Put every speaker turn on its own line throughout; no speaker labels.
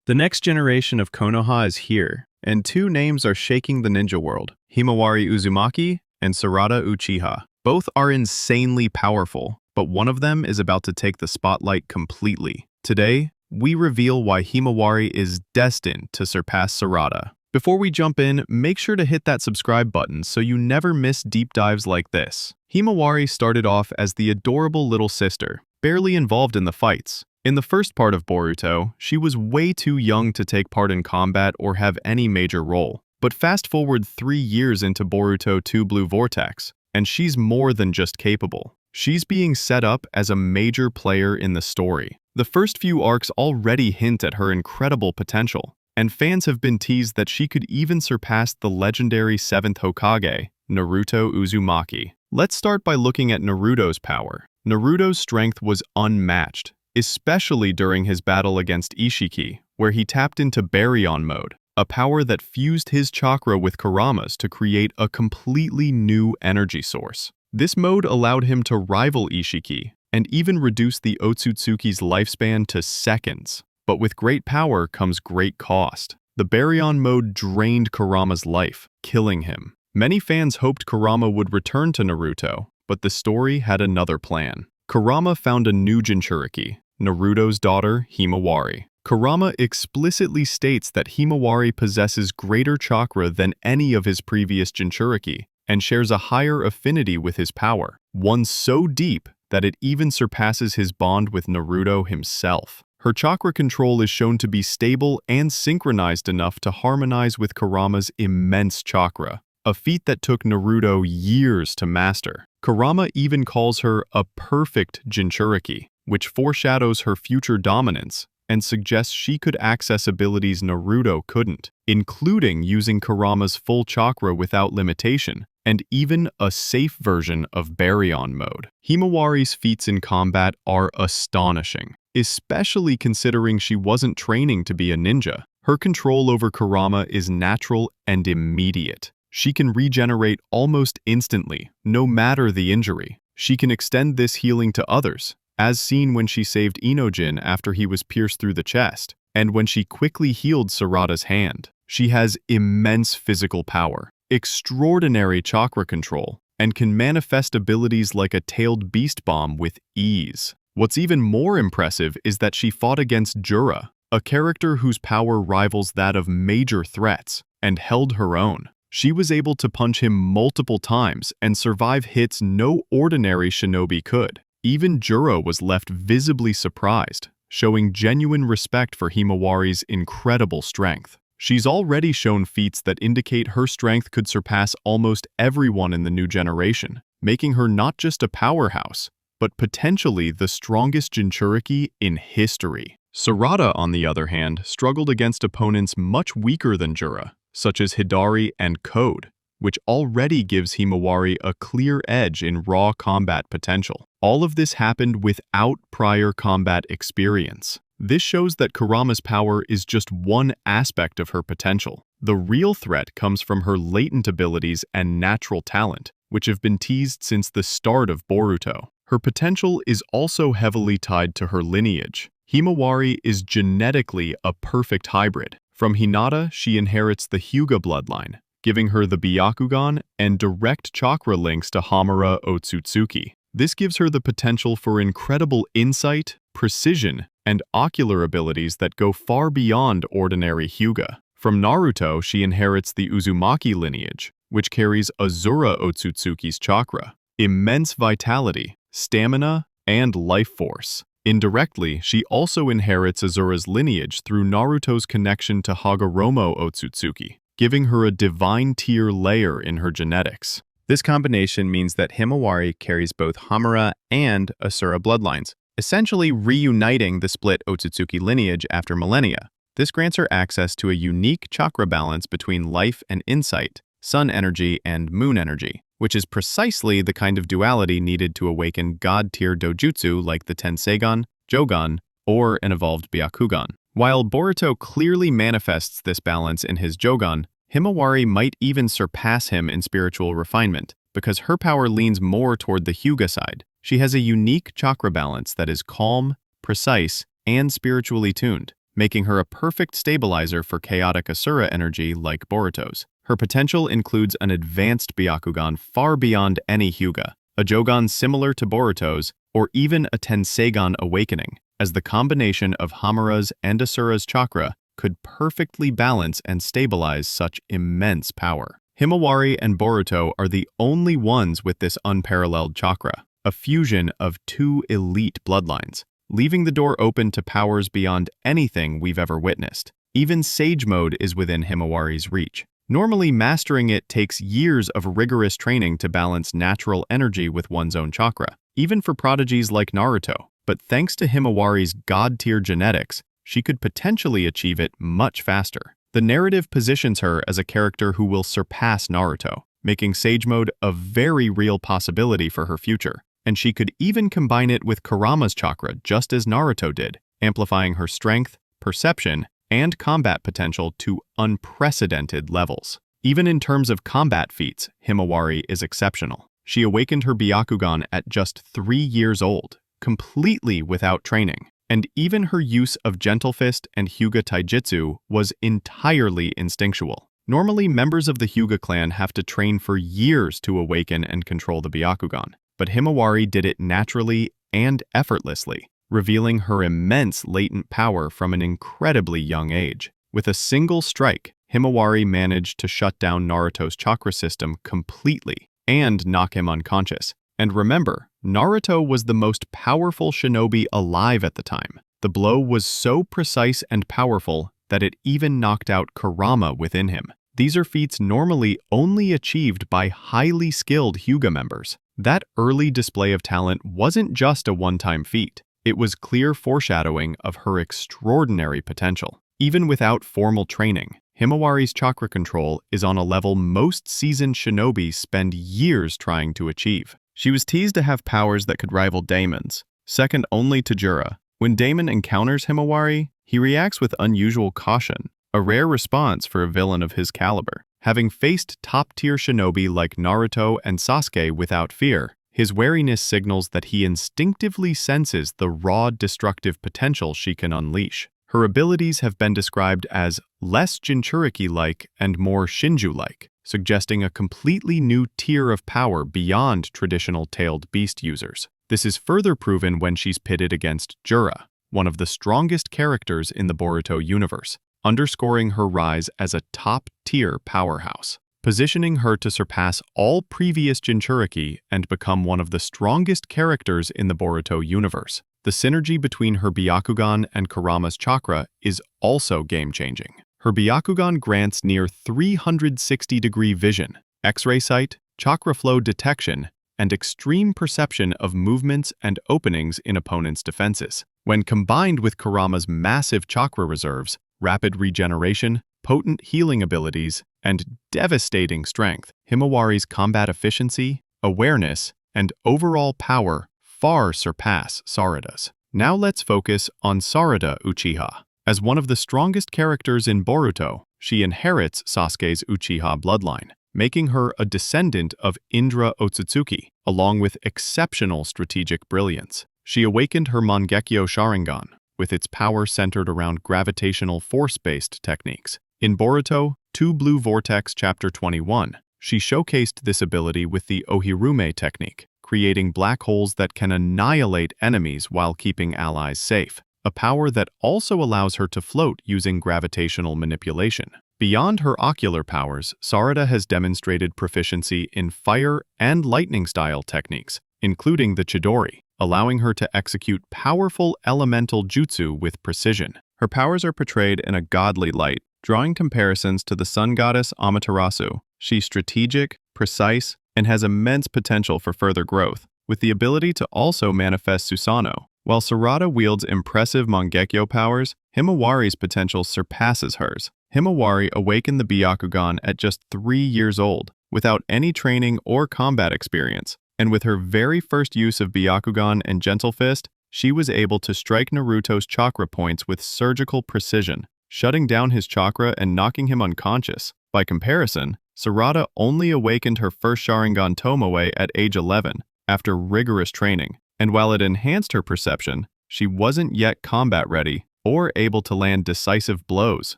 The next generation of Konoha is here, and two names are shaking the ninja world: Himawari Uzumaki and Sarada Uchiha. Both are insanely powerful, but one of them is about to take the spotlight completely. Today, we reveal why Himawari is destined to surpass Sarada. Before we jump in, make sure to hit that subscribe button so you never miss deep dives like this. Himawari started off as the adorable little sister, barely involved in the fights. In the first part of Boruto, she was way too young to take part in combat or have any major role. But fast forward 3 years into Boruto 2 Blue Vortex, and she's more than just capable. She's being set up as a major player in the story. The first few arcs already hint at her incredible potential, and fans have been teased that she could even surpass the legendary 7th Hokage, Naruto Uzumaki. Let's start by looking at Naruto's power. Naruto's strength was unmatched, especially during his battle against Ishiki, where he tapped into Baryon mode, a power that fused his chakra with Kurama's to create a completely new energy source. This mode allowed him to rival Ishiki, and even reduce the Otsutsuki's lifespan to seconds. But with great power comes great cost. The Baryon mode drained Kurama's life, killing him. Many fans hoped Kurama would return to Naruto, but the story had another plan. Kurama found a new Jinchuriki, Naruto's daughter, Himawari. Kurama explicitly states that Himawari possesses greater chakra than any of his previous Jinchuriki, and shares a higher affinity with his power, one so deep that it even surpasses his bond with Naruto himself. Her chakra control is shown to be stable and synchronized enough to harmonize with Kurama's immense chakra, a feat that took Naruto years to master. Kurama even calls her a perfect Jinchuriki, which foreshadows her future dominance and suggests she could access abilities Naruto couldn't, including using Kurama's full chakra without limitation, and even a safe version of Baryon mode. Himawari's feats in combat are astonishing, especially considering she wasn't training to be a ninja. Her control over Kurama is natural and immediate. She can regenerate almost instantly, no matter the injury. She can extend this healing to others, as seen when she saved Inojin after he was pierced through the chest, and when she quickly healed Sarada's hand. She has immense physical power, extraordinary chakra control, and can manifest abilities like a tailed beast bomb with ease. What's even more impressive is that she fought against Jura, a character whose power rivals that of major threats, and held her own. She was able to punch him multiple times and survive hits no ordinary shinobi could. Even Jura was left visibly surprised, showing genuine respect for Himawari's incredible strength. She's already shown feats that indicate her strength could surpass almost everyone in the new generation, making her not just a powerhouse, but potentially the strongest Jinchuriki in history. Sarada, on the other hand, struggled against opponents much weaker than Jura, such as Hidari and Code, which already gives Himawari a clear edge in raw combat potential. All of this happened without prior combat experience. This shows that Kurama's power is just one aspect of her potential. The real threat comes from her latent abilities and natural talent, which have been teased since the start of Boruto. Her potential is also heavily tied to her lineage. Himawari is genetically a perfect hybrid. From Hinata, she inherits the Hyuga bloodline, giving her the Byakugan and direct chakra links to Hamura Otsutsuki. This gives her the potential for incredible insight, precision, and ocular abilities that go far beyond ordinary Hyuga. From Naruto, she inherits the Uzumaki lineage, which carries Azura Otsutsuki's chakra, immense vitality, stamina, and life force. Indirectly, she also inherits Azura's lineage through Naruto's connection to Hagoromo Otsutsuki, giving her a divine tier layer in her genetics. This combination means that Himawari carries both Hamura and Asura bloodlines, essentially reuniting the split Otsutsuki lineage after millennia. This grants her access to a unique chakra balance between life and insight, sun energy and moon energy, which is precisely the kind of duality needed to awaken god-tier dojutsu like the Tenseigan, Jogan, or an evolved Byakugan. While Boruto clearly manifests this balance in his Jogan, Himawari might even surpass him in spiritual refinement, because her power leans more toward the Hyuga side. She has a unique chakra balance that is calm, precise, and spiritually tuned. making her a perfect stabilizer for chaotic Asura energy like Boruto's. Her potential includes an advanced Byakugan far beyond any Hyuga, a Jogan similar to Boruto's, or even a Tenseigan awakening, as the combination of Hamura's and Asura's chakra could perfectly balance and stabilize such immense power. Himawari and Boruto are the only ones with this unparalleled chakra, a fusion of two elite bloodlines, leaving the door open to powers beyond anything we've ever witnessed. Even Sage Mode is within Himawari's reach. Normally, mastering it takes years of rigorous training to balance natural energy with one's own chakra, even for prodigies like Naruto. But thanks to Himawari's god-tier genetics, she could potentially achieve it much faster. The narrative positions her as a character who will surpass Naruto, making Sage Mode a very real possibility for her future. And she could even combine it with Kurama's chakra just as Naruto did, amplifying her strength, perception, and combat potential to unprecedented levels. Even in terms of combat feats, Himawari is exceptional. She awakened her Byakugan at just 3 years old, completely without training. And even her use of Gentle Fist and Hyuga Taijutsu was entirely instinctual. Normally, members of the Hyuga clan have to train for years to awaken and control the Byakugan, but Himawari did it naturally and effortlessly, revealing her immense latent power from an incredibly young age. With a single strike, Himawari managed to shut down Naruto's chakra system completely and knock him unconscious. And remember, Naruto was the most powerful shinobi alive at the time. The blow was so precise and powerful that it even knocked out Kurama within him. These are feats normally only achieved by highly skilled Hyuga members. That early display of talent wasn't just a one-time feat. It was clear foreshadowing of her extraordinary potential. Even without formal training, Himawari's chakra control is on a level most seasoned shinobi spend years trying to achieve. She was teased to have powers that could rival Damon's, second only to Jura. When Damon encounters Himawari, he reacts with unusual caution, a rare response for a villain of his caliber. Having faced top-tier shinobi like Naruto and Sasuke without fear, his wariness signals that he instinctively senses the raw destructive potential she can unleash. Her abilities have been described as less Jinchuriki-like and more Shinju-like, suggesting a completely new tier of power beyond traditional tailed beast users. This is further proven when she's pitted against Jura, one of the strongest characters in the Boruto universe, underscoring her rise as a top-tier powerhouse, positioning her to surpass all previous Jinchuriki and become one of the strongest characters in the Boruto universe. The synergy between her Byakugan and Kurama's chakra is also game-changing. Her Byakugan grants near 360-degree vision, X-ray sight, chakra flow detection, and extreme perception of movements and openings in opponents' defenses. When combined with Kurama's massive chakra reserves, rapid regeneration, potent healing abilities, and devastating strength, Himawari's combat efficiency, awareness, and overall power far surpass Sarada's. Now let's focus on Sarada Uchiha. As one of the strongest characters in Boruto, she inherits Sasuke's Uchiha bloodline, making her a descendant of Indra Otsutsuki, along with exceptional strategic brilliance. She awakened her Mangekyo Sharingan, with its power centered around gravitational force-based techniques. In Boruto, 2 Blue Vortex Chapter 21, she showcased this ability with the Ohirume technique, creating black holes that can annihilate enemies while keeping allies safe, a power that also allows her to float using gravitational manipulation. Beyond her ocular powers, Sarada has demonstrated proficiency in fire and lightning-style techniques, including the Chidori, allowing her to execute powerful elemental jutsu with precision. Her powers are portrayed in a godly light, drawing comparisons to the sun goddess Amaterasu. She's strategic, precise, and has immense potential for further growth, with the ability to also manifest Susanoo. While Sarada wields impressive Mangekyo powers, Himawari's potential surpasses hers. Himawari awakened the Byakugan at just 3 years old, without any training or combat experience, and with her very first use of Byakugan and Gentle Fist, she was able to strike Naruto's chakra points with surgical precision, shutting down his chakra and knocking him unconscious. By comparison, Sarada only awakened her first Sharingan Tomoe at age 11, after rigorous training, and while it enhanced her perception, she wasn't yet combat ready or able to land decisive blows.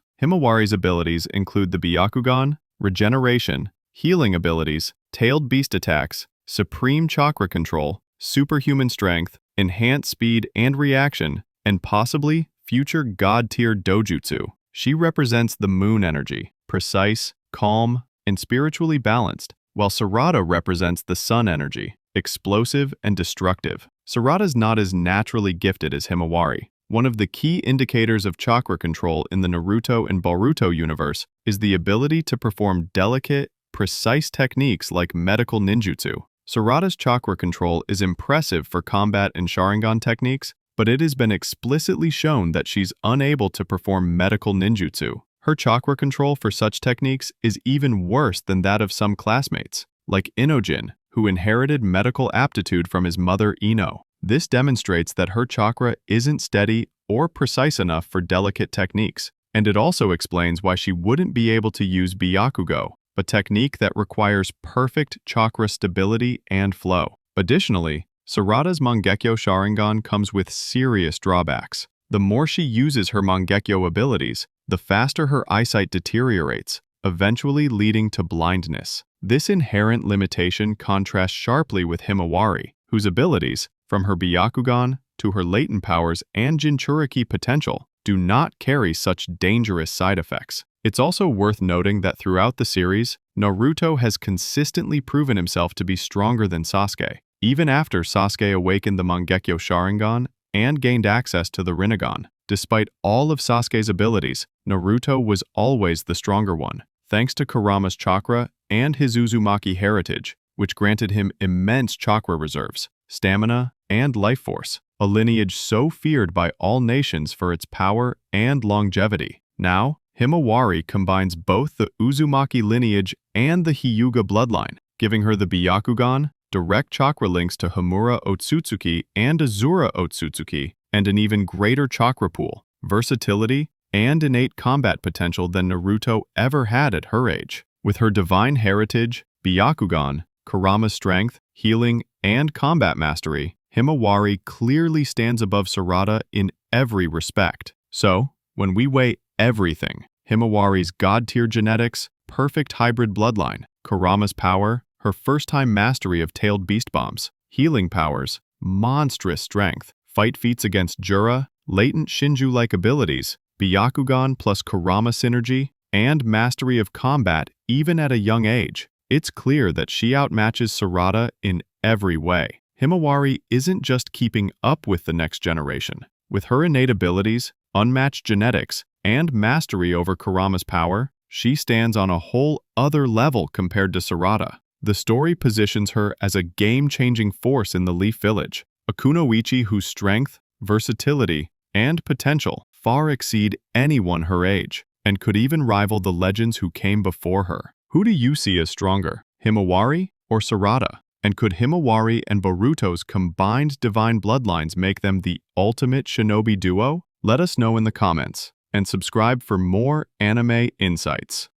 Himawari's abilities include the Byakugan, regeneration, healing abilities, tailed beast attacks, supreme chakra control, superhuman strength, enhanced speed and reaction, and possibly future god-tier dojutsu. She represents the moon energy, precise, calm, and spiritually balanced, while Sarada represents the sun energy, explosive and destructive. Sarada's not as naturally gifted as Himawari. One of the key indicators of chakra control in the Naruto and Boruto universe is the ability to perform delicate, precise techniques like medical ninjutsu. Sarada's chakra control is impressive for combat and Sharingan techniques, but it has been explicitly shown that she's unable to perform medical ninjutsu. Her chakra control for such techniques is even worse than that of some classmates, like Inojin, who inherited medical aptitude from his mother Ino. This demonstrates that her chakra isn't steady or precise enough for delicate techniques, and it also explains why she wouldn't be able to use Byakugo, a technique that requires perfect chakra stability and flow. Additionally, Sarada's Mangekyo Sharingan comes with serious drawbacks. The more she uses her Mangekyo abilities, the faster her eyesight deteriorates, eventually leading to blindness. This inherent limitation contrasts sharply with Himawari, whose abilities, from her Byakugan to her latent powers and Jinchuriki potential, do not carry such dangerous side effects. It's also worth noting that throughout the series, Naruto has consistently proven himself to be stronger than Sasuke. Even after Sasuke awakened the Mangekyo Sharingan and gained access to the Rinnegan, despite all of Sasuke's abilities, Naruto was always the stronger one, thanks to Kurama's chakra and his Uzumaki heritage, which granted him immense chakra reserves, stamina, and life force, a lineage so feared by all nations for its power and longevity. Now, Himawari combines both the Uzumaki lineage and the Hyuga bloodline, giving her the Byakugan, direct chakra links to Homura Otsutsuki and Azura Otsutsuki, and an even greater chakra pool, versatility, and innate combat potential than Naruto ever had at her age. With her divine heritage, Byakugan, Kurama's strength, healing, and combat mastery, Himawari clearly stands above Sarada in every respect. So, when we weigh everything, Himawari's god-tier genetics, perfect hybrid bloodline, Kurama's power, her first-time mastery of tailed beast bombs, healing powers, monstrous strength, fight feats against Jura, latent Shinju-like abilities, Byakugan plus Kurama synergy, and mastery of combat even at a young age, it's clear that she outmatches Sarada in every way. Himawari isn't just keeping up with the next generation. With her innate abilities, unmatched genetics, and mastery over Kurama's power, she stands on a whole other level compared to Sarada. The story positions her as a game-changing force in the Leaf Village, a Kunoichi whose strength, versatility, and potential far exceed anyone her age, and could even rival the legends who came before her. Who do you see as stronger, Himawari or Sarada? And could Himawari and Boruto's combined divine bloodlines make them the ultimate shinobi duo? Let us know in the comments, and subscribe for more anime insights.